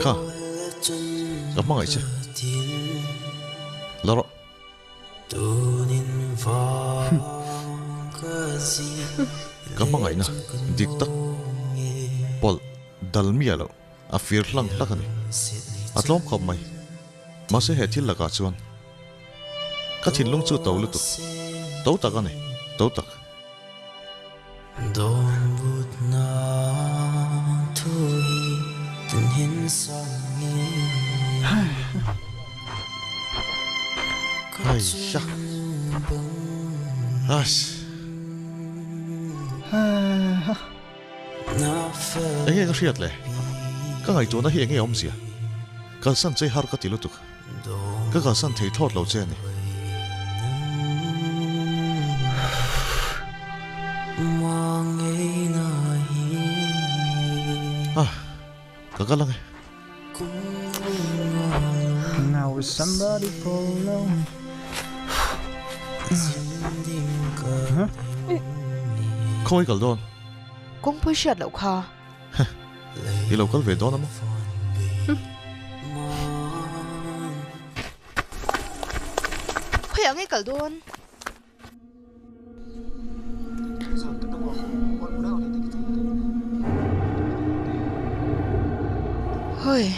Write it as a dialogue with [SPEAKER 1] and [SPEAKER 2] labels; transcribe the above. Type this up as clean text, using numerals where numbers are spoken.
[SPEAKER 1] Kha, gặp mang ấy chứ? Lỡ rồi. Gặp mang ấy nè, dik tak. Paul, dalmi alo, afir lang takani. Atlom khom mai, masih hetil laga chuan. Kathin lung chu tàu lutuk, tàu tak ani, tàu tak.
[SPEAKER 2] Dawn would not to heed and hin song
[SPEAKER 1] Ai sha, as. Ấy cái chuyện này, các ngày chỗ nó hiện cái ông gì à? Các san chơi har cái tỷ lutuk, các san thấy thọt lâu chơi này. À, các lăng ấy.
[SPEAKER 3] Now is somebody for alone.
[SPEAKER 1] Không ai cả đón,
[SPEAKER 4] Cũng phải sợ lậu kha.
[SPEAKER 1] đi lâu các về đó lắm.
[SPEAKER 4] Phải ở ngay cả đôn. Hơi.